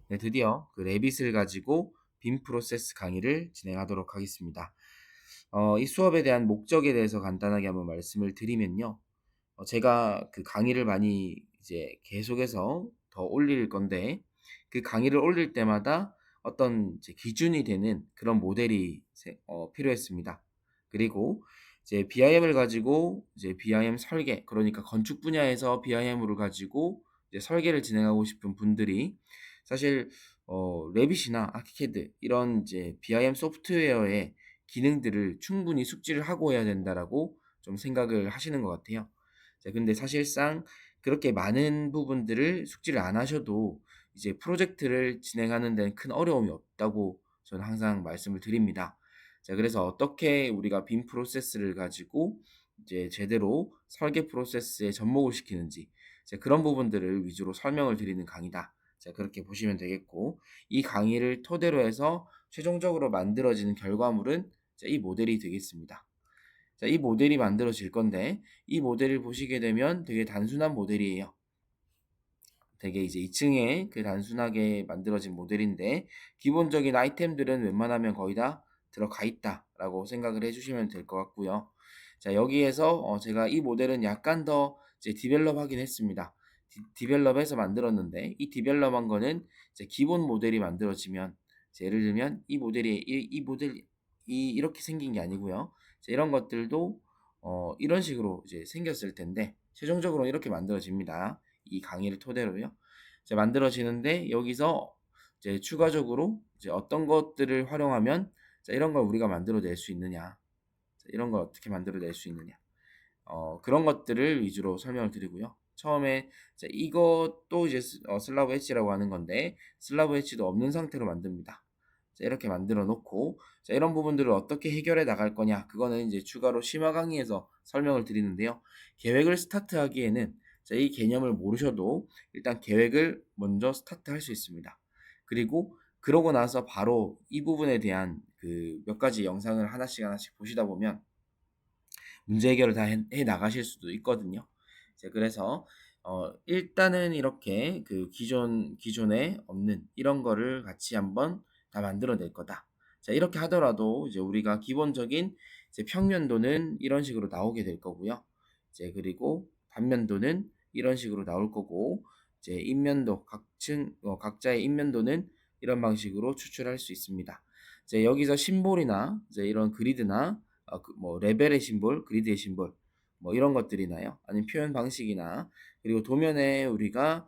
네, 드디어 그 레빗을 가지고 빔 프로세스 강의를 진행하도록 하겠습니다. 이 수업에 대한 목적에 대해서 간단하게 한번 말씀을 드리면요. 제가 그 강의를 많이 이제 계속해서 더 올릴 건데, 그 강의를 올릴 때마다 어떤 이제 기준이 되는 그런 모델이 필요했습니다. 그리고 이제 BIM을 가지고 이제 BIM 설계, 그러니까 건축 분야에서 BIM을 가지고 이제 설계를 진행하고 싶은 분들이 사실 레빗이나 아키캐드 이런 이제 BIM 소프트웨어의 기능들을 충분히 숙지를 하고 해야 된다라고 좀 생각을 하시는 것 같아요. 자, 근데 사실상 그렇게 많은 부분들을 숙지를 안 하셔도 이제 프로젝트를 진행하는 데는 큰 어려움이 없다고 저는 항상 말씀을 드립니다. 자, 그래서 어떻게 우리가 빔 프로세스를 가지고 이제 제대로 설계 프로세스에 접목을 시키는지, 자, 그런 부분들을 위주로 설명을 드리는 강의다. 자, 그렇게 보시면 되겠고, 이 강의를 토대로 해서 최종적으로 만들어지는 결과물은 이 모델이 되겠습니다. 자, 이 모델이 만들어질 건데, 이 모델을 보시게 되면 되게 단순한 모델이에요. 되게 이제 2층에 그 단순하게 만들어진 모델인데, 기본적인 아이템들은 웬만하면 거의 다 들어가 있다라고 생각을 해주시면 될 것 같고요. 자, 여기에서 제가 이 모델은 약간 더 이제 디벨롭 하긴 했습니다. 디벨롭해서 만들었는데, 이 디벨롭한 거는 이제 기본 모델이 만들어지면, 예를 들면 이 모델이 이 모델이 이렇게 생긴 게 아니고요. 이런 것들도 이런 식으로 이제 생겼을 텐데, 최종적으로 이렇게 만들어집니다. 이 강의를 토대로요. 이제 만들어지는데, 여기서 이제 추가적으로 이제 어떤 것들을 활용하면 이런 걸 우리가 만들어낼 수 있느냐, 이런 걸 어떻게 만들어낼 수 있느냐, 그런 것들을 위주로 설명을 드리고요. 처음에 이것도 이제 슬라브 엣지라고 하는 건데, 슬라브 엣지도 없는 상태로 만듭니다. 자, 이렇게 만들어 놓고, 자, 이런 부분들을 어떻게 해결해 나갈 거냐, 그거는 이제 추가로 심화 강의에서 설명을 드리는데요. 계획을 스타트하기에는 이 개념을 모르셔도 일단 계획을 먼저 스타트할 수 있습니다. 그리고 그러고 나서 바로 이 부분에 대한 그 몇 가지 영상을 하나씩 보시다 보면 문제 해결을 다 해 나가실 수도 있거든요. 이제 그래서 일단은 이렇게 그 기존에 없는 이런 거를 같이 한번 다 만들어낼 거다. 자, 이렇게 하더라도 이제 우리가 기본적인 이제 평면도는 이런 식으로 나오게 될 거고요. 이제 그리고 단면도는 이런 식으로 나올 거고, 이제 인면도 각자의 인면도는 이런 방식으로 추출할 수 있습니다. 이제 여기서 심볼이나 이제 이런 그리드나 뭐 레벨의 심볼, 그리드의 심볼, 뭐 이런 것들이나요. 아니면 표현 방식이나, 그리고 도면에 우리가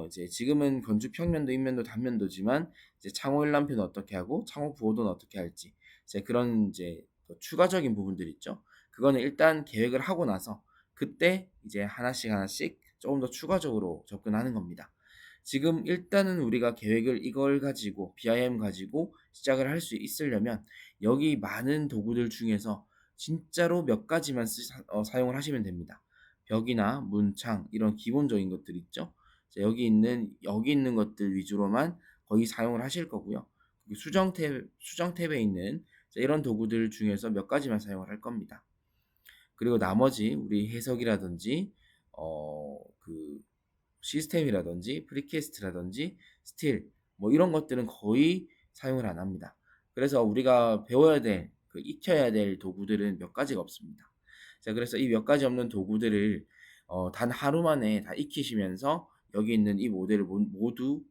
이제 지금은 건축 평면도, 인면도, 단면도지만 이제 창호 일람표는 어떻게 하고 창호 부호도는 어떻게 할지, 이제 그런 이제 또 추가적인 부분들 있죠. 그거는 일단 계획을 하고 나서 그때 이제 하나씩 조금 더 추가적으로 접근하는 겁니다. 지금 일단은 우리가 계획을 이걸 가지고 BIM 가지고 시작을 할 수 있으려면 여기 많은 도구들 중에서 진짜로 몇 가지만 사용을 하시면 됩니다. 벽이나 문, 창 이런 기본적인 것들 있죠. 자, 여기 있는 것들 위주로만 거의 사용을 하실 거고요. 수정 탭에 있는 이런 도구들 중에서 몇 가지만 사용을 할 겁니다. 그리고 나머지 우리 해석이라든지 그 시스템이라든지 프리캐스트라든지 스틸 뭐 이런 것들은 거의 사용을 안 합니다. 그래서 우리가 배워야 될, 익혀야 될 도구들은 몇 가지가 없습니다. 자, 그래서 이 몇 가지 없는 도구들을 단 하루 만에 다 익히시면서 여기 있는 이 모델을 모두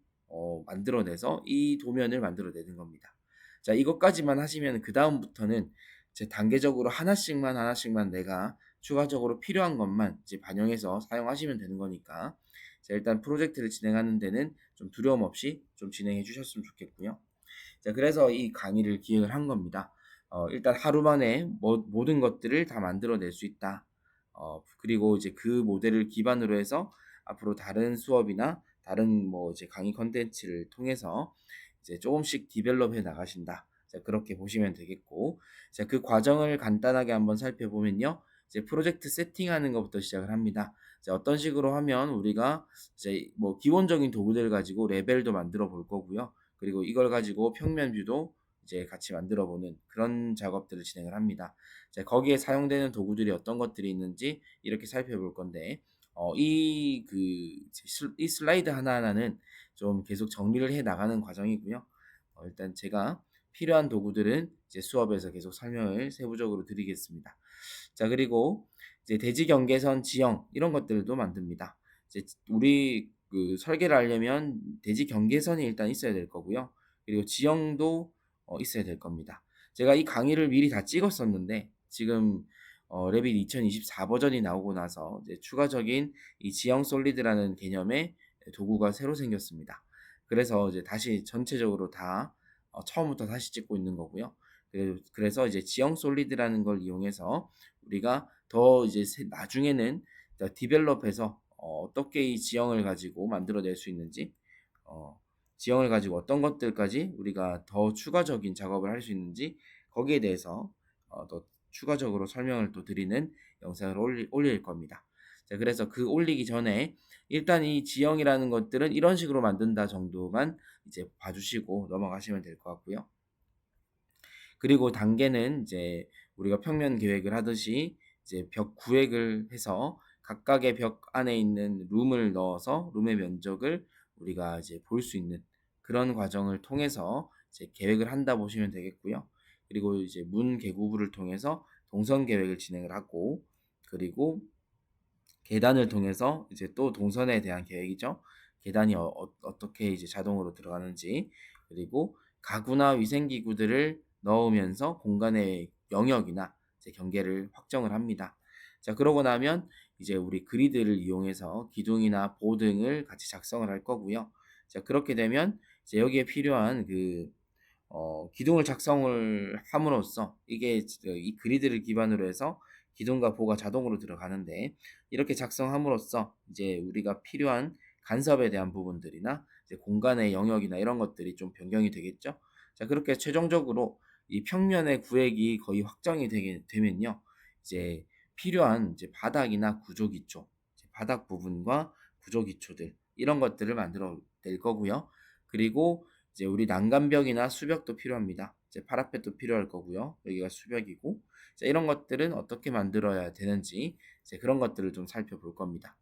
만들어내서 이 도면을 만들어내는 겁니다. 자, 이것까지만 하시면 그 다음부터는 이제 단계적으로 하나씩만 내가 추가적으로 필요한 것만 이제 반영해서 사용하시면 되는 거니까, 자, 일단 프로젝트를 진행하는 데는 좀 두려움 없이 좀 진행해 주셨으면 좋겠고요. 자, 그래서 이 강의를 기획을 한 겁니다. 일단 하루 만에 모든 것들을 다 만들어낼 수 있다. 그리고 이제 그 모델을 기반으로 해서 앞으로 다른 수업이나 다른 뭐 이제 강의 컨텐츠를 통해서 이제 조금씩 디벨롭해 나가신다. 자, 그렇게 보시면 되겠고, 자, 그 과정을 간단하게 한번 살펴보면요. 이제 프로젝트 세팅하는 것부터 시작을 합니다. 자, 어떤 식으로 하면 우리가 이제 뭐 기본적인 도구들 가지고 레벨도 만들어 볼 거고요. 그리고 이걸 가지고 평면 뷰도 이제 같이 만들어 보는 그런 작업들을 진행을 합니다. 자, 거기에 사용되는 도구들이 어떤 것들이 있는지 이렇게 살펴볼 건데, 이 슬라이드 하나하나는 좀 계속 정리를 해 나가는 과정이고요. 일단 제가 필요한 도구들은 이제 수업에서 계속 설명을 세부적으로 드리겠습니다. 자, 그리고 이제 대지 경계선 지형 이런 것들도 만듭니다. 이제 우리 그 설계를 하려면 대지 경계선이 일단 있어야 될 거고요. 그리고 지형도 있어야 될 겁니다. 제가 이 강의를 미리 다 찍었었는데 지금 레빗 2024 버전이 나오고 나서 이제 추가적인 이 지형 솔리드라는 개념의 도구가 새로 생겼습니다. 그래서 이제 다시 전체적으로 다 처음부터 다시 찍고 있는 거고요. 그래서 이제 지형 솔리드라는 걸 이용해서 우리가 더 이제 나중에는 디벨롭해서 어떻게 이 지형을 가지고 만들어낼 수 있는지, 어, 지형을 가지고 어떤 것들까지 우리가 더 추가적인 작업을 할 수 있는지 거기에 대해서 더 추가적으로 설명을 또 드리는 영상을 올릴 겁니다. 자, 그래서 그 올리기 전에 일단 이 지형이라는 것들은 이런 식으로 만든다 정도만 이제 봐주시고 넘어가시면 될 것 같고요. 그리고 단계는 이제 우리가 평면 계획을 하듯이 이제 벽 구획을 해서 각각의 벽 안에 있는 룸을 넣어서 룸의 면적을 우리가 이제 볼 수 있는 그런 과정을 통해서 이제 계획을 한다 보시면 되겠고요. 그리고 이제 문 개구부를 통해서 동선 계획을 진행을 하고, 그리고 계단을 통해서 이제 또 동선에 대한 계획이죠. 계단이 떻게 이제 자동으로 들어가는지, 그리고 가구나 위생기구들을 넣으면서 공간의 영역이나 이제 경계를 확정을 합니다. 자, 그러고 나면 이제 우리 그리드를 이용해서 기둥이나 보등을 같이 작성을 할 거고요. 자, 그렇게 되면 이제 여기에 필요한 그 기둥을 작성을 함으로써 이게 이 그리드를 기반으로 해서 기둥과 보가 자동으로 들어가는데, 이렇게 작성함으로써 이제 우리가 필요한 간섭에 대한 부분들이나 이제 공간의 영역이나 이런 것들이 좀 변경이 되겠죠. 자, 그렇게 최종적으로 이 평면의 구획이 거의 확정이 되면요. 이제 필요한 이제 바닥이나 구조 기초, 바닥 부분과 구조 기초들 이런 것들을 만들어 낼 거고요. 그리고 이제 우리 난간벽이나 수벽도 필요합니다. 이제 파라펫도 필요할 거고요. 여기가 수벽이고, 자, 이런 것들은 어떻게 만들어야 되는지 이제 그런 것들을 좀 살펴볼 겁니다.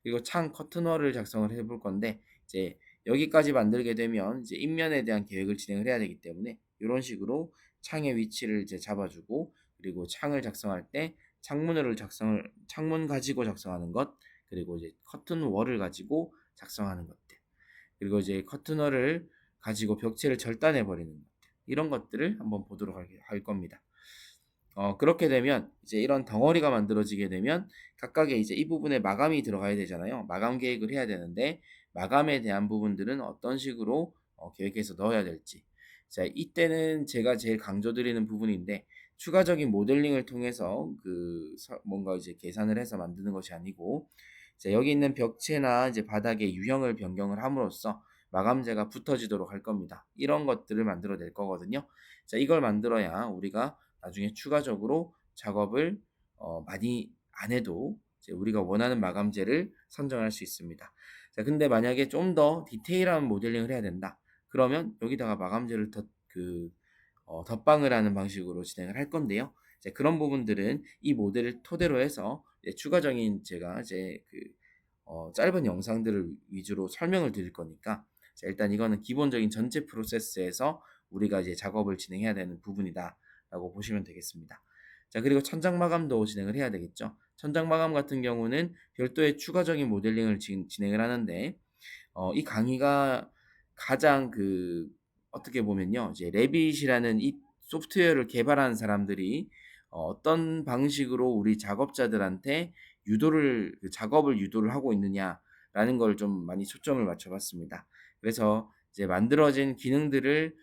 그리고 창 커튼월을 작성을 해볼 건데, 이제 여기까지 만들게 되면 이제 인면에 대한 계획을 진행을 해야 되기 때문에 이런 식으로 창의 위치를 이제 잡아주고, 그리고 창을 작성할 때 창문 가지고 작성하는 것, 그리고 이제 커튼월을 가지고 작성하는 것들, 그리고 이제 커튼월을 가지고 벽체를 절단해 버리는 것들, 이런 것들을 한번 보도록 할 겁니다. 그렇게 되면 이제 이런 덩어리가 만들어지게 되면 각각의 이제 이 부분에 마감이 들어가야 되잖아요. 마감 계획을 해야 되는데 마감에 대한 부분들은 어떤 식으로 계획해서 넣어야 될지. 자, 이때는 제가 제일 강조드리는 부분인데, 추가적인 모델링을 통해서 뭔가 이제 계산을 해서 만드는 것이 아니고, 자, 여기 있는 벽체나 이제 바닥의 유형을 변경을 함으로써 마감재가 붙어지도록 할 겁니다. 이런 것들을 만들어낼 거거든요. 자, 이걸 만들어야 우리가 나중에 추가적으로 작업을 많이 안 해도 이제 우리가 원하는 마감재를 선정할 수 있습니다. 자, 근데 만약에 좀 더 디테일한 모델링을 해야 된다. 그러면 여기다가 마감재를 덧방을 하는 방식으로 진행을 할 건데요. 이제 그런 부분들은 이 모델을 토대로 해서 이제 추가적인 제가 이제 짧은 영상들을 위주로 설명을 드릴 거니까, 자, 일단 이거는 기본적인 전체 프로세스에서 우리가 이제 작업을 진행해야 되는 부분이다라고 보시면 되겠습니다. 자, 그리고 천장 마감도 진행을 해야 되겠죠. 천장 마감 같은 경우는 별도의 추가적인 모델링을 진행을 하는데, 이 강의가 가장 어떻게 보면요, 이제 레빗이라는 이 소프트웨어를 개발한 사람들이 어떤 방식으로 우리 작업자들한테 작업을 유도를 하고 있느냐라는 걸 좀 많이 초점을 맞춰봤습니다. 그래서 이제 만들어진 기능들을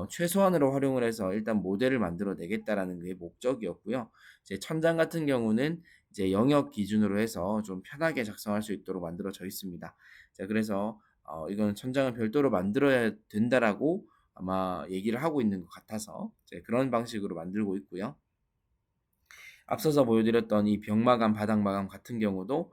최소한으로 활용을 해서 일단 모델을 만들어 내겠다라는 게 목적이었고요. 이제 천장 같은 경우는 이제 영역 기준으로 해서 좀 편하게 작성할 수 있도록 만들어져 있습니다. 자, 그래서 이거는 천장을 별도로 만들어야 된다라고 아마 얘기를 하고 있는 것 같아서 이제 그런 방식으로 만들고 있고요. 앞서서 보여드렸던 이 벽 마감, 바닥 마감 같은 경우도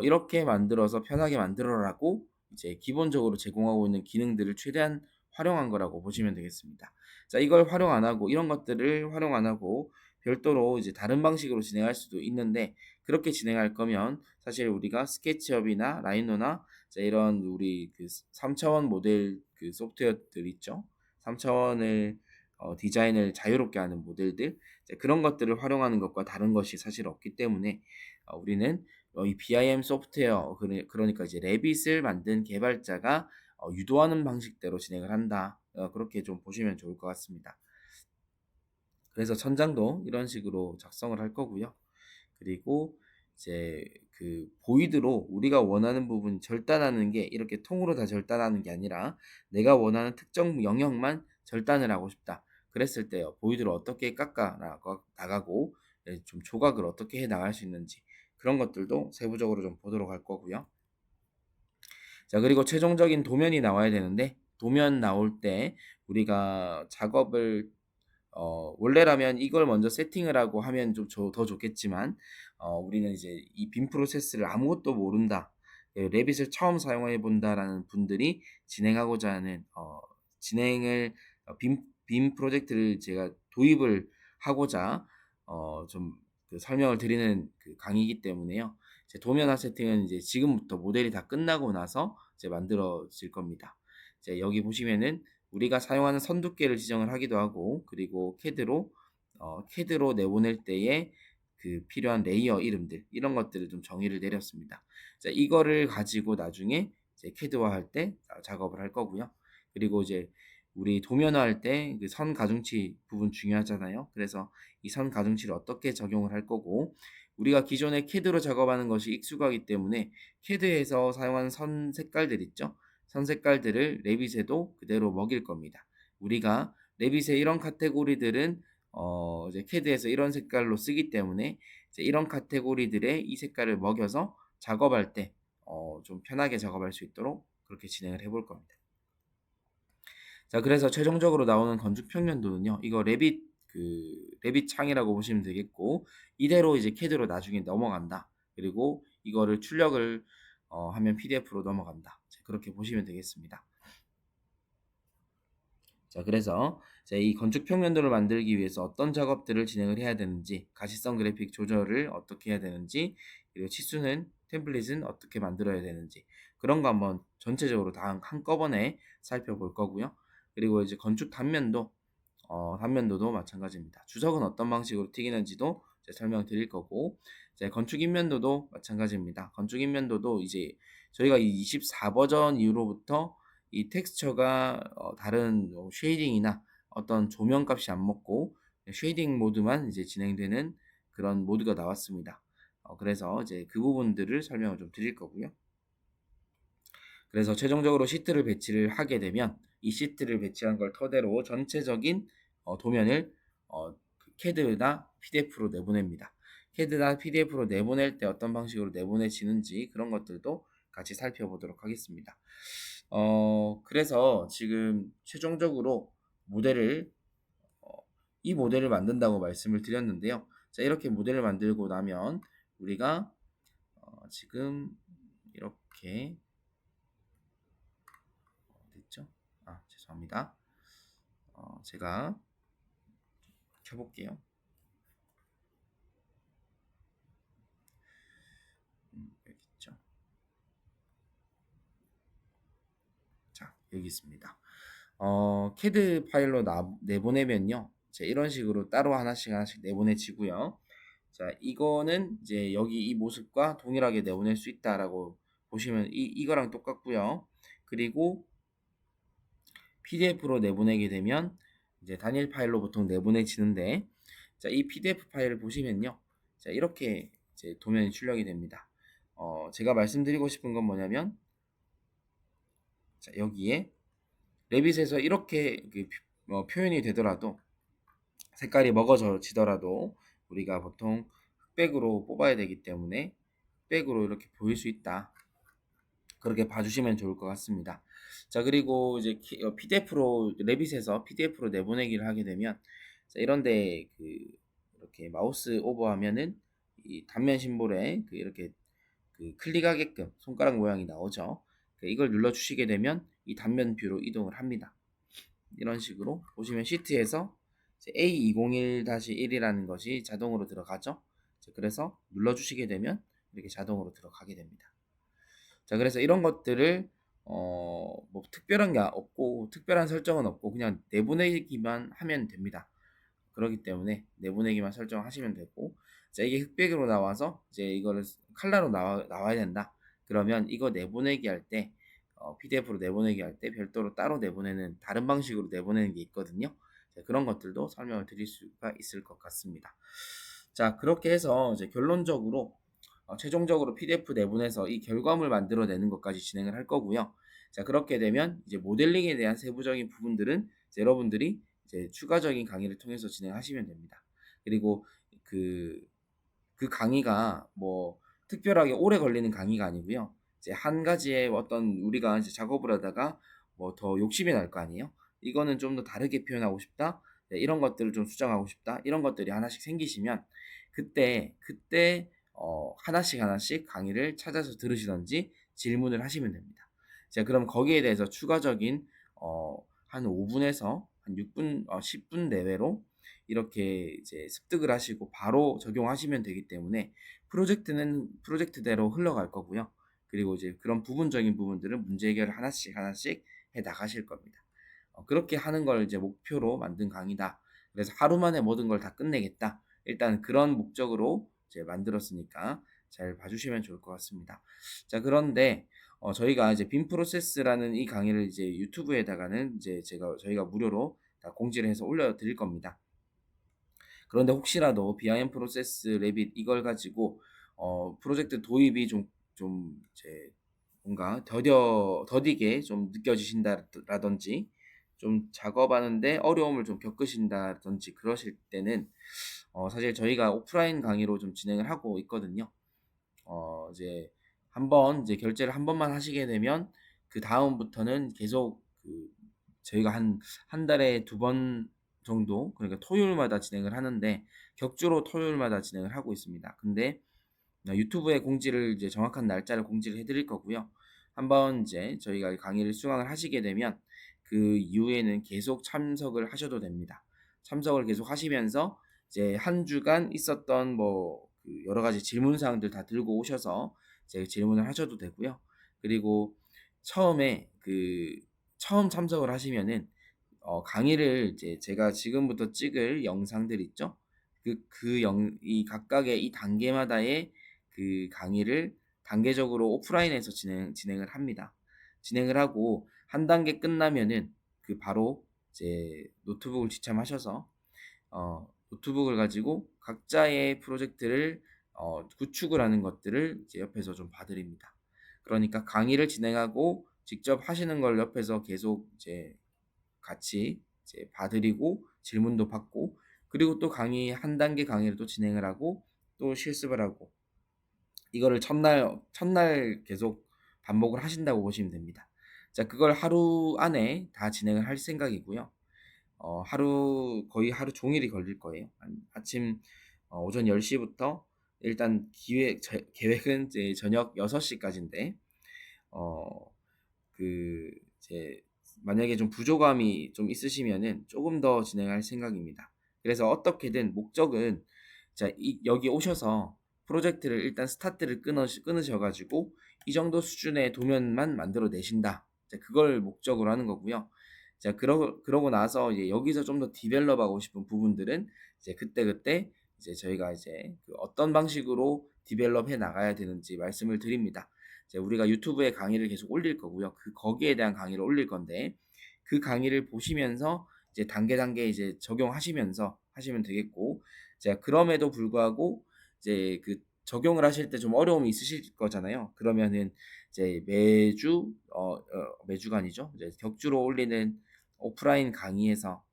이렇게 만들어서 편하게 만들어라고 이제 기본적으로 제공하고 있는 기능들을 최대한 활용한 거라고 보시면 되겠습니다. 자, 이걸 활용 안 하고, 이런 것들을 활용 안 하고 별도로 이제 다른 방식으로 진행할 수도 있는데, 그렇게 진행할 거면 사실 우리가 스케치업이나 라이노나 자, 이런 우리 그 3차원 모델 그 소프트웨어들 있죠. 3차원을 디자인을 자유롭게 하는 모델들, 그런 것들을 활용하는 것과 다른 것이 사실 없기 때문에 우리는 이 BIM 소프트웨어, 그러니까 이제 레빗을 만든 개발자가 유도하는 방식대로 진행을 한다. 그렇게 좀 보시면 좋을 것 같습니다. 그래서 천장도 이런 식으로 작성을 할 거고요. 그리고 이제 그 보이드로 우리가 원하는 부분 절단하는 게 이렇게 통으로 다 절단하는 게 아니라 내가 원하는 특정 영역만 절단을 하고 싶다. 그랬을 때요. 보이드로 어떻게 깎아 나가고 좀 조각을 어떻게 해 나갈 수 있는지 그런 것들도 세부적으로 좀 보도록 할 거고요. 자, 그리고 최종적인 도면이 나와야 되는데 도면 나올 때 우리가 작업을 원래라면 이걸 먼저 세팅을 하고 하면 좀 더 좋겠지만 우리는 이제 이 빔 프로세스를 아무것도 모른다. 레빗을 처음 사용해 본다라는 분들이 진행하고자 하는 진행을 빔 프로젝트를 제가 도입을 하고자 좀 그 설명을 드리는 그 강의이기 때문에요. 이제 도면화 세팅은 이제 지금부터 모델이 다 끝나고 나서 이제 만들어질 겁니다. 이제 여기 보시면은 우리가 사용하는 선두께를 지정을 하기도 하고, 그리고 캐드로 내보낼 때에 그 필요한 레이어 이름들 이런 것들을 좀 정의를 내렸습니다. 자, 이거를 가지고 나중에 이제 캐드화 할 때 작업을 할 거고요. 그리고 이제 우리 도면화할 때 그 선 가중치 부분 중요하잖아요. 그래서 이 선 가중치를 어떻게 적용을 할 거고, 우리가 기존에 캐드로 작업하는 것이 익숙하기 때문에 캐드에서 사용하는 선 색깔들 있죠. 선 색깔들을 레빗에도 그대로 먹일 겁니다. 우리가 레빗의 이런 카테고리들은 이제 캐드에서 이런 색깔로 쓰기 때문에 이제 이런 카테고리들의 이 색깔을 먹여서 작업할 때 좀 편하게 작업할 수 있도록 그렇게 진행을 해볼 겁니다. 자, 그래서 최종적으로 나오는 건축 평면도는요. 이거 레빗 창이라고 보시면 되겠고, 이대로 이제 캐드로 나중에 넘어간다. 그리고 이거를 출력을 하면 PDF로 넘어간다. 그렇게 보시면 되겠습니다. 자, 그래서 이제 이 건축 평면도를 만들기 위해서 어떤 작업들을 진행을 해야 되는지, 가시성 그래픽 조절을 어떻게 해야 되는지, 그리고 치수는 템플릿은 어떻게 만들어야 되는지, 그런 거 한번 전체적으로 다 한꺼번에 살펴볼 거고요. 그리고 이제 건축 단면도도 마찬가지입니다. 주석은 어떤 방식으로 튀기는지도 이제 설명드릴 거고, 이제 건축 인면도도 마찬가지입니다. 건축 인면도도 이제 저희가 이 24 버전 이후로부터 이 텍스처가 다른 쉐이딩이나 어떤 조명 값이 안 먹고 쉐이딩 모드만 이제 진행되는 그런 모드가 나왔습니다. 그래서 이제 그 부분들을 설명을 좀 드릴 거고요. 그래서 최종적으로 시트를 배치를 하게 되면 이 시트를 배치한 걸 토대로 전체적인 도면을 캐드나 PDF로 내보냅니다. 캐드나 PDF로 내보낼 때 어떤 방식으로 내보내지는지 그런 것들도 같이 살펴보도록 하겠습니다. 그래서 지금 최종적으로 모델을 이 모델을 만든다고 말씀을 드렸는데요. 자, 이렇게 모델을 만들고 나면 우리가 지금 이렇게 됐죠? 죄송합니다. 제가 켜볼게요. 여기 있죠? 자, 여기 있습니다. 캐드 파일로 내보내면요. 자, 이런 식으로 따로 하나씩 내보내지고요. 자, 이거는 이제 여기 이 모습과 동일하게 내보낼 수 있다라고 보시면 이거랑 똑같고요. 그리고 PDF로 내보내게 되면 이제 단일 파일로 보통 내보내지는데, 자, 이 PDF 파일을 보시면요. 자, 이렇게 이제 도면이 출력이 됩니다. 제가 말씀드리고 싶은 건 뭐냐면, 자, 여기에 레빗에서 이렇게 표현이 되더라도 색깔이 먹어지더라도 우리가 보통 흑백으로 뽑아야 되기 때문에 흑백으로 이렇게 보일 수 있다. 그렇게 봐주시면 좋을 것 같습니다. 자, 그리고 이제 PDF로 레빗에서 PDF로 내보내기를 하게 되면 자, 이런데 이렇게 마우스 오버하면은 이 단면 심볼에 이렇게 클릭하게끔 손가락 모양이 나오죠. 이걸 눌러주시게 되면 이 단면 뷰로 이동을 합니다. 이런 식으로 보시면 시트에서 A201-1이라는 것이 자동으로 들어가죠. 그래서 눌러주시게 되면 이렇게 자동으로 들어가게 됩니다. 자, 그래서 이런 것들을 뭐 특별한 게 없고 특별한 설정은 없고 그냥 내보내기만 하면 됩니다. 그렇기 때문에 내보내기만 설정하시면 되고, 자, 이게 흑백으로 나와서 이제 이거를 칼라로 나와야 된다. 그러면 이거 내보내기 할 때 PDF로 내보내기 할 때 별도로 따로 내보내는 다른 방식으로 내보내는 게 있거든요. 자, 그런 것들도 설명을 드릴 수가 있을 것 같습니다. 자, 그렇게 해서 이제 결론적으로 최종적으로 PDF 내보내서 이 결과물 만들어내는 것까지 진행을 할 거고요. 자, 그렇게 되면 이제 모델링에 대한 세부적인 부분들은 이제 여러분들이 이제 추가적인 강의를 통해서 진행하시면 됩니다. 그리고 그, 그 강의가 뭐 특별하게 오래 걸리는 강의가 아니고요. 이제 한 가지의 어떤 우리가 이제 작업을 하다가 뭐 더 욕심이 날 거 아니에요? 이거는 좀 더 다르게 표현하고 싶다. 네, 이런 것들을 좀 수정하고 싶다. 이런 것들이 하나씩 생기시면 그때 하나씩 하나씩 강의를 찾아서 들으시든지 질문을 하시면 됩니다. 자, 그럼 거기에 대해서 추가적인 한 5분에서 한 6분, 10분 내외로 이렇게 이제 습득을 하시고 바로 적용하시면 되기 때문에 프로젝트는 프로젝트대로 흘러갈 거고요. 그리고 이제 그런 부분적인 부분들은 문제 해결을 하나씩 하나씩 해 나가실 겁니다. 그렇게 하는 걸 이제 목표로 만든 강의다. 그래서 하루 만에 모든 걸 다 끝내겠다. 일단 그런 목적으로 이제 만들었으니까 잘 봐주시면 좋을 것 같습니다. 자, 그런데 저희가 이제 빔 프로세스라는 이 강의를 이제 유튜브에다가는 이제 저희가 무료로 다 공지를 해서 올려드릴 겁니다. 그런데 혹시라도 BIM 프로세스 레빗 이걸 가지고 프로젝트 도입이 좀 이제 뭔가 더디게 좀 느껴지신다라든지 좀 작업하는데 어려움을 좀 겪으신다든지 그러실 때는 사실 저희가 오프라인 강의로 좀 진행을 하고 있거든요. 이제 한번 이제 결제를 한 번만 하시게 되면 그 다음부터는 계속 저희가 한 달에 2번 정도, 그러니까 토요일마다 진행을 하는데 격주로 토요일마다 진행을 하고 있습니다. 근데 유튜브에 공지를 이제 정확한 날짜를 공지를 해드릴 거고요. 한번 이제 저희가 강의를 수강을 하시게 되면 그 이후에는 계속 참석을 하셔도 됩니다. 참석을 계속 하시면서 이제 한 주간 있었던 그 여러 가지 질문 사항들 다 들고 오셔서 이제 질문을 하셔도 되고요. 그리고 처음 참석을 하시면은 강의를 이제 제가 지금부터 찍을 영상들 있죠? 이 각각의 이 단계마다의 그 강의를 단계적으로 오프라인에서 진행을 합니다. 진행을 하고 한 단계 끝나면은 바로 이제 노트북을 지참하셔서 노트북을 가지고 각자의 프로젝트를 구축을 하는 것들을 이제 옆에서 좀 봐드립니다. 그러니까 강의를 진행하고 직접 하시는 걸 옆에서 계속 이제 같이 이제 봐드리고 질문도 받고, 그리고 또 한 단계 강의를 또 진행을 하고 또 실습을 하고, 이거를 첫날 계속 반복을 하신다고 보시면 됩니다. 자, 그걸 하루 안에 다 진행을 할 생각이고요. 거의 하루 종일이 걸릴 거예요. 아침 오전 10시부터 일단 계획은 이제 저녁 6시까지인데 어, 이제 만약에 좀 부족함이 좀 있으시면은 조금 더 진행할 생각입니다. 그래서 어떻게든 목적은 자, 여기 오셔서 프로젝트를 일단 스타트를 끊으셔가지고 이 정도 수준의 도면만 만들어 내신다. 자, 그걸 목적으로 하는 거고요. 자, 그러고 나서 이제 여기서 좀 더 디벨롭하고 싶은 부분들은 이제 그때 이제 저희가 이제 어떤 방식으로 디벨롭해 나가야 되는지 말씀을 드립니다. 이제 우리가 유튜브에 강의를 계속 올릴 거고요. 거기에 대한 강의를 올릴 건데 그 강의를 보시면서 이제 단계 이제 적용하시면서 하시면 되겠고, 제가 그럼에도 불구하고 이제 적용을 하실 때 좀 어려움이 있으실 거잖아요. 그러면은 이제 매주가 아니죠. 이제 격주로 올리는 오프라인 강의에서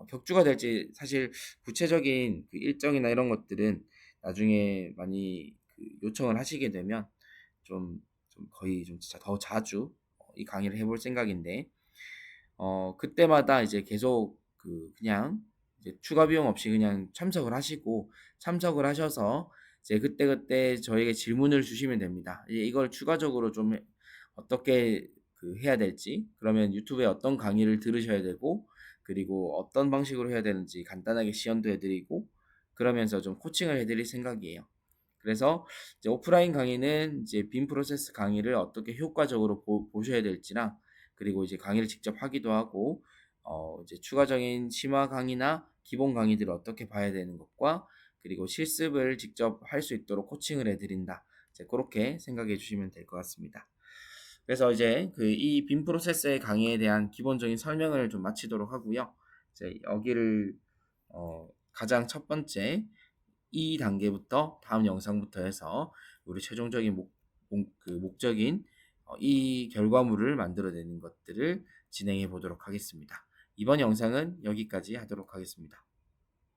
격주가 될지 사실 구체적인 일정이나 이런 것들은 나중에 많이 요청을 하시게 되면 좀 거의 좀 진짜 더 자주 이 강의를 해볼 생각인데, 그때마다 이제 계속 그냥 이제 추가 비용 없이 그냥 참석을 하셔서 이제 그때 저에게 질문을 주시면 됩니다. 이제 이걸 추가적으로 좀 어떻게 해야 될지, 그러면 유튜브에 어떤 강의를 들으셔야 되고, 그리고 어떤 방식으로 해야 되는지 간단하게 시연도 해드리고, 그러면서 좀 코칭을 해드릴 생각이에요. 그래서 이제 오프라인 강의는 이제 빔 프로세스 강의를 어떻게 효과적으로 보셔야 될지랑, 그리고 이제 강의를 직접 하기도 하고 이제 추가적인 심화 강의나 기본 강의들을 어떻게 봐야 되는 것과, 그리고 실습을 직접 할 수 있도록 코칭을 해 드린다. 이제 고렇게 생각해 주시면 될 것 같습니다. 그래서 이제 그 이 빔 프로세스의 강의에 대한 기본적인 설명을 좀 마치도록 하고요. 이제 여기를 가장 첫 번째 이 단계부터 다음 영상부터 해서 우리 최종적인 목적인 이 결과물을 만들어내는 것들을 진행해 보도록 하겠습니다. 이번 영상은 여기까지 하도록 하겠습니다.